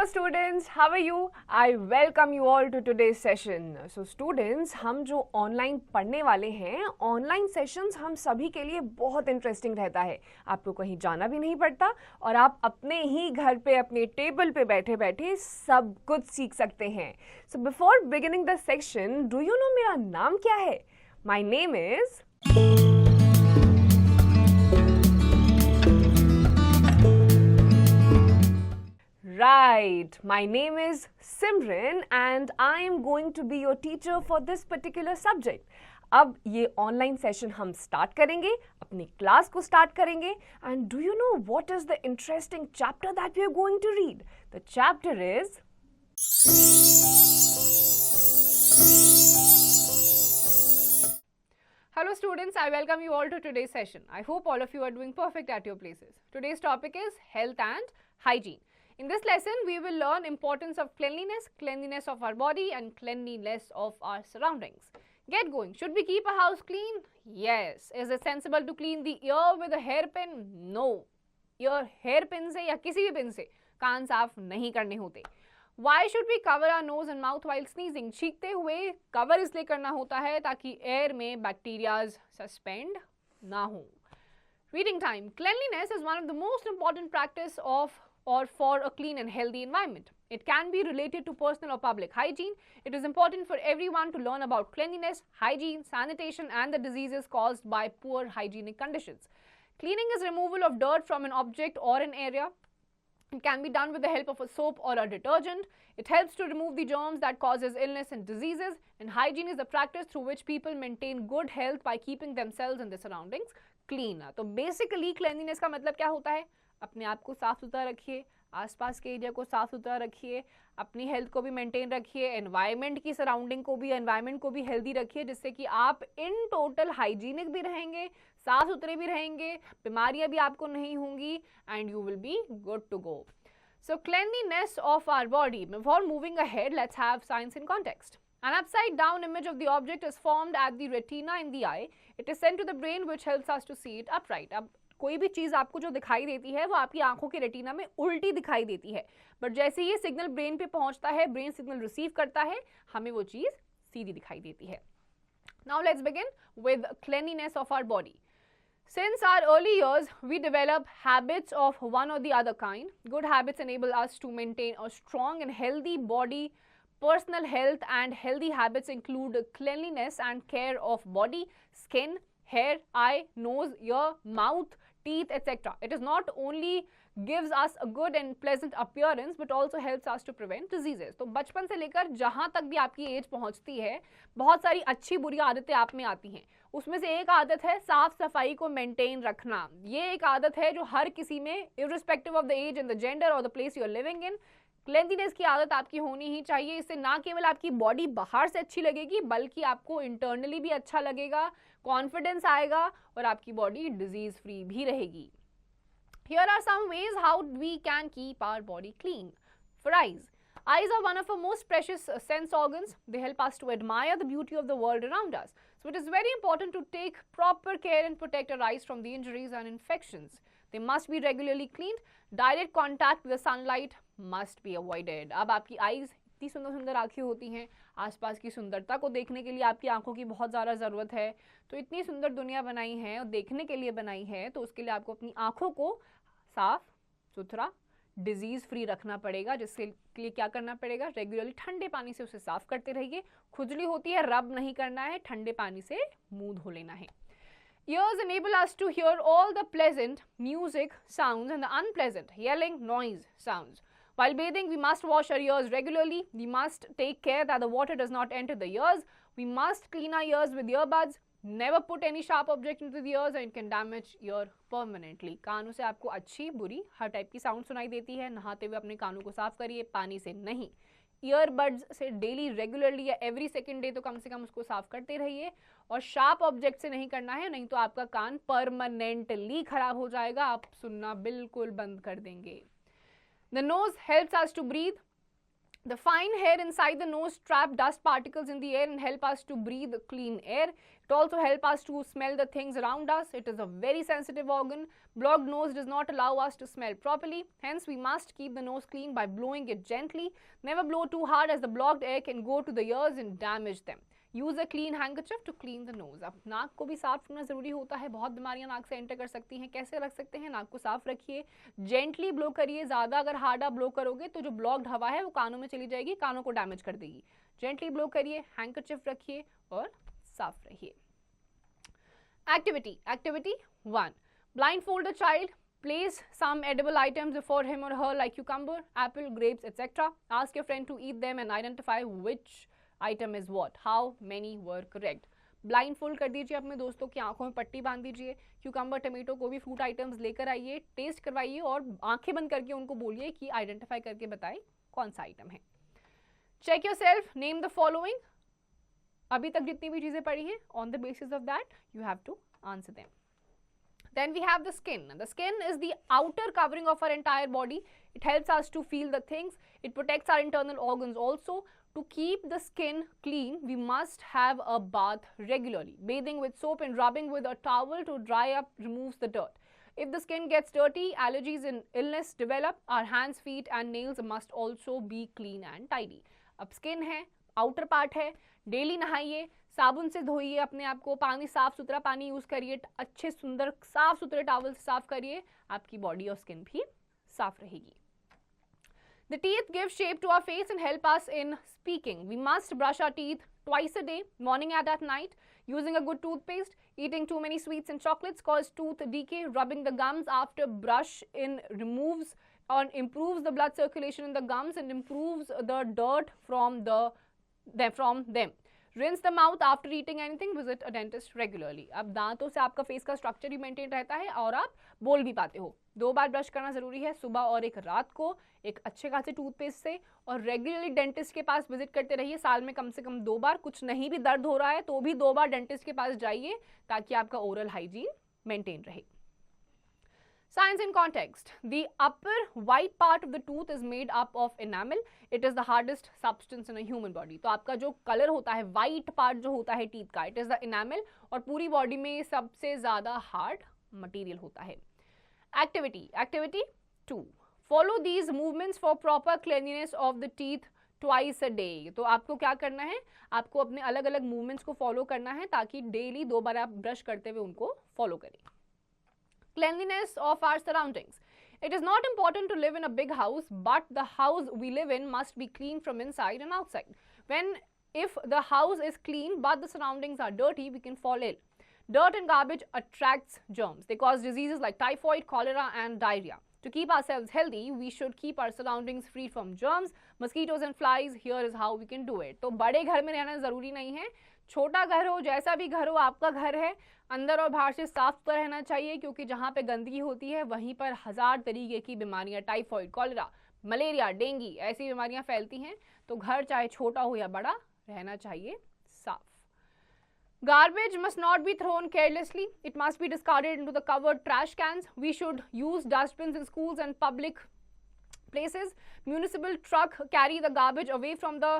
students, how are you? I welcome you all to today's session. So students, हम जो online पढ़ने वाले हैं, ऑनलाइन सेशंस हम सभी के लिए बहुत इंटरेस्टिंग रहता है. आपको कहीं जाना भी नहीं पड़ता और आप अपने ही घर पे अपने टेबल पे बैठे बैठे सब कुछ सीख सकते हैं. So before beginning the section, do you know मेरा नाम क्या है? My name is Right, my name is Simran and I am going to be your teacher for this particular subject. अब ये ऑनलाइन सेशन हम स्टार्ट करेंगे, अपनी class को स्टार्ट करेंगे and do you know what is the interesting chapter that we are going to read? The chapter is Hello students, I welcome you all to today's session. I hope all of you are doing perfect at your places. Today's topic is health and hygiene. In this lesson, we will learn importance of cleanliness, cleanliness of our body and cleanliness of our surroundings. Get going. Should we keep a house clean? Yes. Is it sensible to clean the ear with a hairpin? No. Ear hairpin से या किसी भी pin से कान साफ नहीं करने होते. Why should we cover our nose and mouth while sneezing? छींकते हुए कवर इसलिए करना होता है ताकि एयर में बैक्टीरियाज सस्पेंड ना हो. Reading time. Cleanliness is one of the most important practice of or for a clean and healthy environment. It can be related to personal or public hygiene. It is important for everyone to learn about cleanliness, hygiene, sanitation and the diseases caused by poor hygienic conditions. Cleaning is removal of dirt from an object or an area. It can be done with the help of a soap or a detergent. It helps to remove the germs that causes illness and diseases. And hygiene is the practice through which people maintain good health by keeping themselves and their surroundings clean. तो basically cleanliness का मतलब क्या होता है? अपने आप को साफ सुथरा रखिए, आसपास के एरिया को साफ सुथरा रखिए, अपनी हेल्थ को भी मेंटेन रखिए, एनवायरनमेंट की सराउंडिंग को भी एनवायरनमेंट को भी हेल्दी रखिए जिससे कि आप इन टोटल हाइजीनिक भी रहेंगे, साफ सुथरे भी रहेंगे, बीमारियां भी आपको नहीं होंगी and you will be good to go. So cleanliness of our body. Before moving ahead, let's have science in context. An upside down image of the object is formed at the retina in the eye. It is sent to the brain which helps us to see it upright. अब कोई भी चीज़ आपको जो दिखाई देती है वो आपकी आंखों के रेटिना में उल्टी दिखाई देती है, बट जैसे ये सिग्नल ब्रेन पे पहुंचता है, ब्रेन सिग्नल रिसीव करता है, हमें वो चीज़ सीधी दिखाई देती है. Now let's begin with cleanliness of our body. Since our early years, we develop habits of one or the other kind. Good habits enable us to maintain a strong and healthy body. Personal health and healthy habits include cleanliness and care of body, skin, hair, eye, nose, ear, mouth, teeth, etc. It is not only gives us a good and pleasant appearance but also helps us to prevent diseases. तो बचपन से लेकर जहाँ तक भी आपकी as पहुँचती है, बहुत सारी अच्छी बुरी आदतें आप में आती हैं. उसमें से एक आदत है साफ सफाई को मेंटेन रखना. ये एक आदत है जो हर किसी में irrespective of the age and the gender or the place you are living in, cleanliness की आदत आपकी होनी ही चाहिए. इससे ना केवल आपकी बॉडी बाहर से अच्छी लगेगी बल्कि आपको इंटरनली भी अच्छा लगेगा, कॉन्फिडेंस आएगा और आपकी बॉडी डिजीज फ्री भी रहेगी. Here are some ways how we can keep our body clean. For eyes. Eyes are one of our most precious sense organs. They help us to admire the beauty of the world around us. So it is very important to take proper care and protect our eyes from the injuries and infections. They must be regularly cleaned. Direct contact with the sunlight must be avoided. अब आपकी eyes इतनी सुंदर सुंदर आँखें होती हैं, आसपास की सुंदरता को देखने के लिए आपकी आंखों की बहुत ज़्यादा ज़रूरत है. तो इतनी सुंदर दुनिया बनाई है और देखने के लिए बनाई है, तो उसके लिए आपको अपनी आंखों को साफ सुथरा डिजीज़ फ्री रखना पड़ेगा. जिसके लिए क्या करना पड़ेगा? रेगुलरली ठंडे पानी से उसे साफ करते रहिए. खुजली होती है, रब नहीं करना है, ठंडे पानी से मुंह धो लेना है. Ears enable us to hear all the pleasant music sounds and the unpleasant yelling noise sounds. While bathing, we must wash our ears regularly. We must take care that the water does not enter the ears. We must clean our ears with earbuds. Never put any sharp object into the ears or it can damage ear permanently. कानों से आपको अच्छी बुरी हर type की sound सुनाई देती है. नहाते हुए अपने कानों को साफ करिए, पानी से नहीं. ईयरबड्स से डेली रेगुलरली या एवरी सेकेंड डे तो कम से कम उसको साफ करते रहिए. और शार्प ऑब्जेक्ट से नहीं करना है, नहीं तो आपका कान परमानेंटली खराब हो जाएगा, आप सुनना बिल्कुल बंद कर देंगे. The nose helps us to breathe. The fine hair inside the nose trap dust particles in the air and help us to breathe clean air. It also helps us to smell the things around us. It is a very sensitive organ. Blocked nose does not allow us to smell properly. Hence, we must keep the nose clean by blowing it gently. Never blow too hard as the blocked air can go to the ears and damage them. Use a clean handkerchief to clean the nose. अब नाक को भी साफ रखना जरूरी होता है. बहुत बीमारियां नाक से एंटर कर सकती हैं. कैसे रख सकते हैं? नाक को साफ रखिए, जेंटली ब्लो करिए. ज्यादा अगर हार्ड आप ब्लो करोगे तो जो ब्लॉक्ड हवा है वो कानों में चली जाएगी, कानों को डैमेज कर देगी. जेंटली ब्लो करिए, हैंकरचिफ रखिए और साफ रहिए. Activity 1. blindfold a child. Place some edible items before him or her like cucumber, apple, grapes, etc. Ask your friend to eat them and identify which item is what. How many were correct? Blindfold कर दीजिए अपने दोस्तों की आंखों में पट्टी बांध दीजिए. क्यूकम्बर, टमेटो को भी फ्रूट आइटम्स लेकर आइए, टेस्ट करवाइए और आंखें बंद करके उनको बोलिए कि आइडेंटिफाई करके बताएं कौन सा आइटम है. Check yourself, name the following. अभी तक जितनी भी चीजें पढ़ी हैं, on the basis of that you have to answer them. Then we have the skin. The skin is the outer covering of our entire body. It helps us to feel the things. It protects our internal organs also. To keep the skin clean, we must have a bath regularly. Bathing with soap and rubbing with a towel to dry up removes the dirt. If the skin gets dirty, allergies and illness develop. Our hands, feet and nails must also be clean and tidy. अब skin है, outer part है, daily नहाइए, साबुन से धोइए अपने आप को, पानी साफ सुथरा पानी यूज करिए, अच्छे सुंदर साफ सुथरे टॉवल से साफ करिए, आपकी बॉडी और स्किन भी साफ रहेगी. The teeth give shape to our face and help us in speaking. We must brush our teeth twice a day, morning and at night, using a good toothpaste. Eating too many sweets and chocolates cause tooth decay. Rubbing the gums after brush in removes or improves the blood circulation in the gums and improves the dirt from them. Rinse the mouth after eating anything. Visit a dentist regularly. अब दांतों से आपका face का structure भी maintain रहता है और आप बोल भी पाते हो. 2 बार ब्रश करना जरूरी है, सुबह और एक रात को, एक अच्छे खासे टूथपेस्ट से. और रेगुलरली डेंटिस्ट के पास विजिट करते रहिए, साल में कम से कम 2 बार. कुछ नहीं भी दर्द हो रहा है तो भी 2 बार डेंटिस्ट के पास जाइए ताकि आपका ओरल हाइजीन मेंटेन रहे. Science in context. The upper white part of the tooth is made up of enamel. It is the hardest substance in a human body. तो आपका जो कलर होता है, white part जो होता है टीथ का, it is the enamel. और पूरी बॉडी में सबसे ज्यादा हार्ड मटेरियल होता है. Activity 2. Follow these movements for proper cleanliness of the teeth twice a day. तो आपको क्या करना है? आपको अपने अलग अलग मूवमेंट्स को फॉलो करना है ताकि डेली 2 बार आप ब्रश करते हुए उनको फॉलो करें. Cleanliness of our surroundings. It is not important to live in a big house, but the house we live in must be clean from inside and outside. If the house is clean but the surroundings are dirty, we can fall ill. Dirt and garbage attracts germs. They cause diseases like typhoid, cholera and diarrhea. To keep ourselves healthy, we should keep our surroundings free from germs, mosquitoes and flies. Here is how we can do it. तो बड़े घर में रहना जरूरी नहीं है, छोटा घर हो, जैसा भी घर हो, आपका घर है, अंदर और बाहर से साफ सुथरा रहना चाहिए क्योंकि जहाँ पे गंदगी होती है वहीं पर 1000 तरीके की बीमारियां, टाइफॉइड, कॉलेरा, मलेरिया, डेंगू ऐसी बीमारियां फैलती हैं. तो घर चाहे छोटा हो या बड़ा रहना चाहिए साफ. Garbage must not be thrown carelessly. It must be discarded into the covered trash cans. We should use dustbins in schools and public places. Municipal truck carry the garbage away from the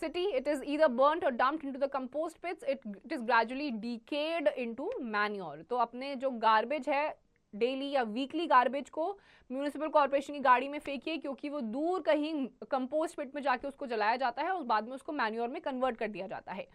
city. It is either burnt or dumped into the compost pits. It is gradually decayed into manure. तो अपने जो garbage है daily या weekly garbage को municipal corporation की गाड़ी में फेंकिए क्योंकि वो दूर कहीं कंपोस्ट पिट में जाके उसको जलाया जाता है और बाद में उसको मैन्योर में कन्वर्ट कर दिया जाता है.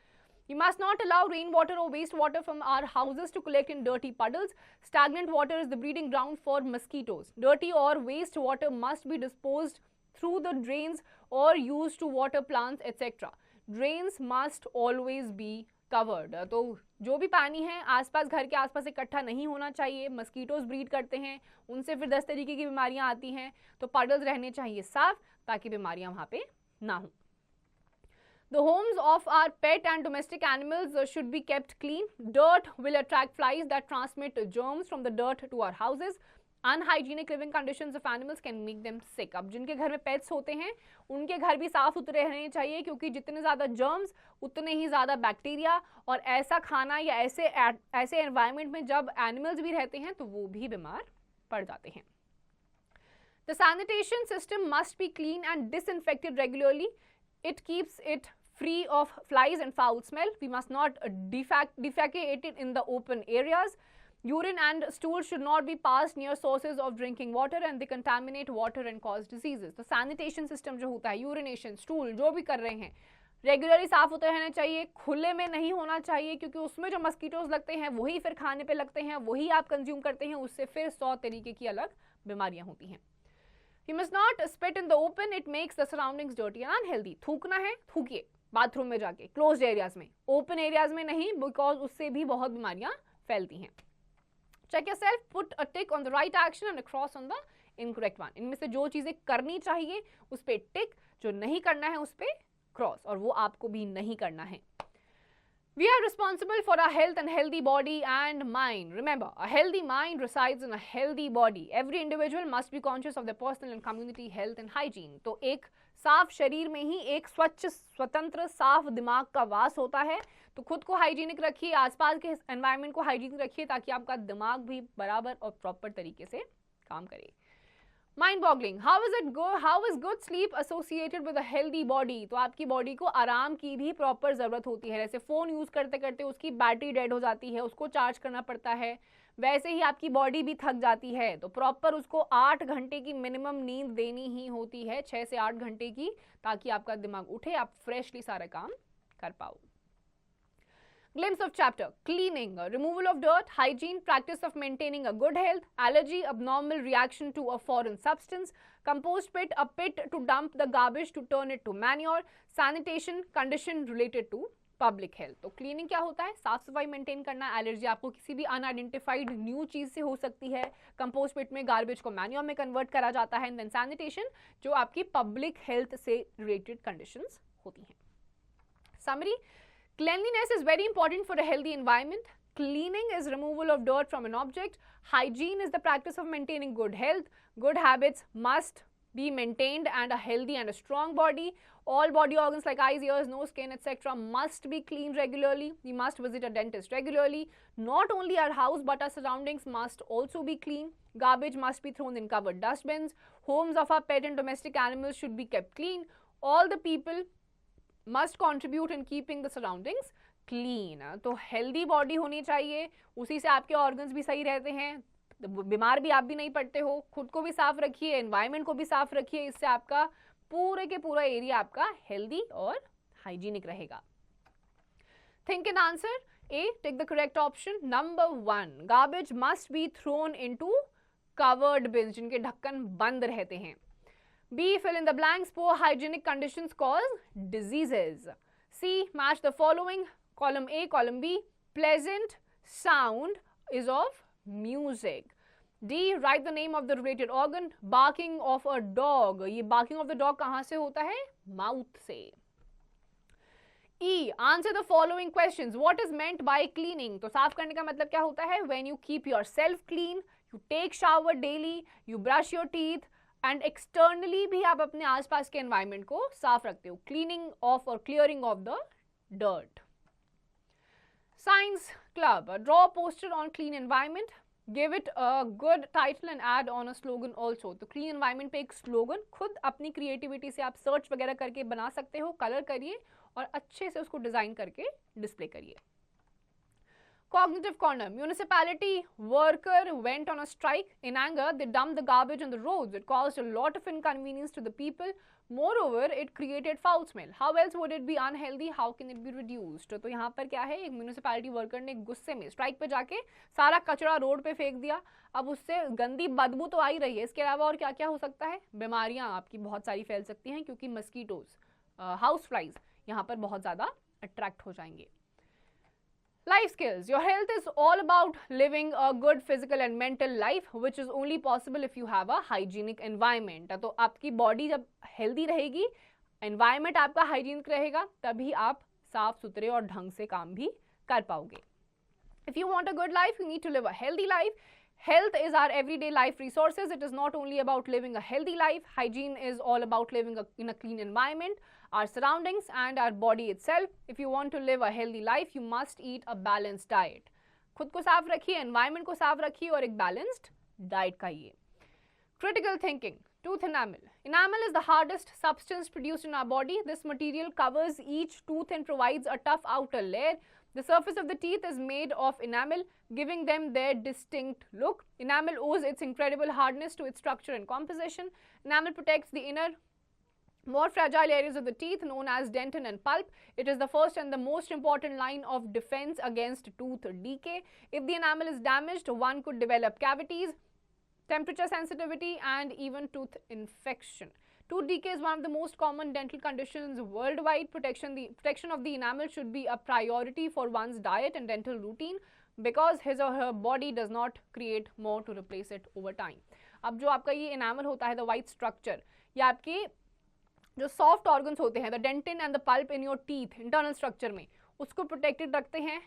You must not allow rainwater or wastewater from our houses to collect in dirty puddles. Stagnant water is the breeding ground for mosquitoes. Dirty or waste water must be disposed through the drains or used to water plants, etc. Drains must always be covered. तो जो भी पानी है आसपास, घर के आसपास इकट्ठा नहीं होना चाहिए. मस्कीटोज ब्रीड करते हैं, उनसे फिर 10 तरीके की बीमारियां आती हैं. तो पडल्स रहने चाहिए साफ ताकि बीमारियां वहां पे ना हो. The homes of our pet and domestic animals should be kept clean. Dirt will attract flies that transmit germs from the dirt to our houses. Unhygienic living conditions of animals can make them sick. अब जिनके घर में pets होते हैं उनके घर भी साफ सुथरे रहने चाहिए क्योंकि जितने ज़्यादा जर्म्स उतने ही ज़्यादा बैक्टीरिया, और ऐसा खाना या ऐसे एनवायरनमेंट में जब एनिमल्स भी रहते हैं तो वो भी बीमार पड़ जाते हैं. The sanitation system must be clean and disinfected regularly. It keeps it free of flies and foul smell. We must not defecate it in the open areas. Urine and stool should not be passed near sources of drinking water and they contaminate water and cause diseases. तो sanitation system जो होता है, urination, stool जो भी कर रहे हैं, regularly साफ होते रहना चाहिए, खुले में नहीं होना चाहिए, क्योंकि उसमें जो मस्कीटोज लगते हैं वही फिर खाने पे लगते हैं, वही आप कंज्यूम करते हैं, उससे फिर 100 तरीके की अलग बीमारियां होती हैं. You must not spit in the open, it makes the surroundings dirty and unhealthy. थूकना है, थूकिए बाथरूम में जाके, क्लोज्ड एरियाज में, ओपन एरियाज में नहीं, बिकॉज उससे भी बहुत बीमारियां फैलती हैं. Check yourself, put a tick on the right action and a cross on the incorrect one. इनमें से जो चीजें करनी चाहिए उस पे टिक, जो नहीं करना है उस पे क्रॉस, और वो आपको भी नहीं करना है. We are responsible for our health and healthy body and mind. Remember, a healthy mind resides in a healthy body. Every individual must be conscious of their personal and community health and hygiene. तो एक साफ शरीर में ही एक स्वच्छ, स्वतंत्र, साफ दिमाग का वास होता है. तो खुद को हाइजीनिक रखिए, आसपास के एनवायरनमेंट को हाइजीनिक रखिए, ताकि आपका दिमाग भी बराबर और प्रॉपर तरीके से काम करे. Mind boggling. How is good sleep associated with a healthy body. तो आपकी बॉडी को आराम की भी प्रॉपर जरूरत होती है. जैसे फोन यूज करते करते उसकी बैटरी डेड हो जाती है, उसको चार्ज करना पड़ता है, वैसे ही आपकी बॉडी भी थक जाती है. तो प्रॉपर उसको 8 घंटे की मिनिमम नींद देनी ही होती है, 6 से 8 घंटे की, ताकि आपका दिमाग उठे, आप फ्रेशली सारा काम कर पाओ. Glimpse of chapter: cleaning, removal of dirt, hygiene, practice of maintaining a good health, allergy, abnormal reaction to a foreign substance, compost pit, a pit to dump the garbage to turn it to manure, sanitation, condition related to public health. तो cleaning क्या होता है? साफ सफाई maintain करना. Allergy आपको किसी भी अनआइडेंटिफाइड न्यू चीज से हो सकती है. कंपोस्ट पिट में गार्बेज को मैन्योर में कन्वर्ट करा जाता है. एंड देन सैनिटेशन, जो आपकी पब्लिक हेल्थ से रिलेटेड कंडीशंस होती हैं. Summary: cleanliness is very important for a healthy environment. Cleaning is removal of dirt from an object. Hygiene is the practice of maintaining good health. Good habits must be maintained, and a healthy and a strong body. All body organs like eyes, ears, nose, skin, etc. must be cleaned regularly. We must visit a dentist regularly. Not only our house but our surroundings must also be clean. Garbage must be thrown in covered dustbins. Homes of our pet and domestic animals should be kept clean. All the people must contribute in keeping the surroundings clean. तो healthy body होनी चाहिए, उसी से आपके organs भी सही रहते हैं, बीमार भी आप भी नहीं पड़ते हो. खुद को भी साफ रखिए, environment को भी साफ रखिए, इससे आपका पूरे के पूरा एरिया आपका healthy और hygienic रहेगा. Think and answer. A. Take the correct option. Number 1. Garbage must be thrown into covered bins, जिनके ढक्कन बंद रहते हैं. B. Fill in the blanks. Poor hygienic conditions cause diseases. C. Match the following. Column A, column B. Pleasant sound is of music. D. Write the name of the related organ. Barking of a dog. ये barking of the dog कहाँ से होता है? Mouth से. E. Answer the following questions. What is meant by cleaning? तो साफ करने का मतलब क्या होता है? When you keep yourself clean, you take shower daily, you brush your teeth, and externally भी आप अपने आसपास के एनवायरनमेंट को साफ रखते हो. क्लीनिंग ऑफ और clearing of the dirt. Science club. Draw poster on clean environment. Give it a good title and add on a slogan also. तो क्लीन एनवायरनमेंट पे एक स्लोगन खुद अपनी क्रिएटिविटी से आप सर्च वगैरह करके बना सकते हो. कलर करिए और अच्छे से उसको डिजाइन करके डिस्प्ले करिए. Cognitive corner. Municipality worker went on a strike. In anger, they dumped the garbage on the roads. It caused a lot of inconvenience to the people. Moreover, it created foul smell. How else would it be unhealthy? How can it be reduced? तो यहाँ पर क्या है, एक municipality worker ने गुस्से में strike पे जाके सारा कचरा रोड पे फेंक दिया. अब उससे गंदी बदबू तो आ ही रही है. इसके अलावा और क्या क्या हो सकता है? बीमारियाँ आपकी बहुत सारी फैल सकती हैं, क्योंकि मस्कीटोज, हाउस फ्लाइज यहाँ पर बहुत ज़्यादा अट्रैक्ट हो जाएंगे. Life skills. Your health is all about living a good physical and mental life, which is only possible if you have a hygienic environment. तो आपकी बॉडी जब हेल्दी रहेगी, एनवायरनमेंट आपका हाइजीनिक रहेगा, तभी आप साफ सुथरे और ढंग से काम भी कर पाओगे. If you want a good life, you need to live a healthy life. Health is our everyday life resources. It is not only about living a healthy life. Hygiene is all about living in a clean environment, our surroundings and our body itself. If you want to live a healthy life, you must eat a balanced diet. खुद को साफ रखिए, environment को साफ रखिए और एक balanced diet खाइए. Critical thinking. Tooth enamel. Enamel is the hardest substance produced in our body. This material covers each tooth and provides a tough outer layer. The surface of the teeth is made of enamel, giving them their distinct look. Enamel owes its incredible hardness to its structure and composition. Enamel protects the inner, more fragile areas of the teeth known as dentin and pulp. It is the first and the most important line of defense against tooth decay. If the enamel is damaged, one could develop cavities, temperature sensitivity, and even tooth infection. Tooth decay is one of the most common dental conditions worldwide. Protection of the enamel should be a priority for one's diet and dental routine because his or her body does not create more to replace it over time. अब जो आपका ये enamel होता है, the white structure, ये आपके जो soft organs होते हैं, the dentin and the pulp in your teeth, internal structure में, उसको प्रोटेक्टेड रखते हैं.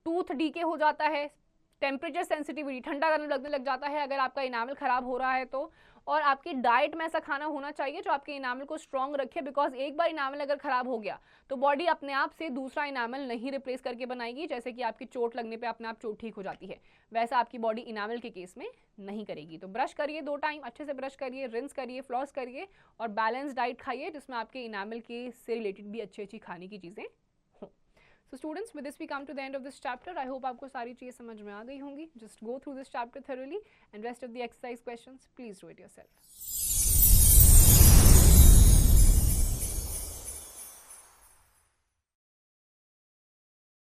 टूथ डीके हो जाता है, टेम्परेचर सेंसिटिविटी, ठंडा करने लगने लग जाता है अगर आपका इनामल खराब हो रहा है तो. और आपकी डाइट में ऐसा खाना होना चाहिए जो आपके इनामल को स्ट्रॉन्ग रखे, बिकॉज एक बार इनामल अगर खराब हो गया तो बॉडी अपने आप से दूसरा इनामल नहीं रिप्लेस करके बनाएगी. जैसे कि आपकी चोट लगने पे अपने आप चोट ठीक हो जाती है, वैसा आपकी बॉडी इनामल के केस में नहीं करेगी. तो ब्रश करिए 2 टाइम, अच्छे से ब्रश करिए, रिंस करिए, फ्लॉस करिए और बैलेंस डाइट खाइए जिसमें आपके इनामल के से रिलेटेड भी अच्छी अच्छी खाने की चीज़ें हों. So students, with this we come to the end of this chapter. I hope आपको सारी चीज़ें समझ में आ गई होंगी. Just go through this chapter thoroughly and rest of the exercise questions please do it yourself.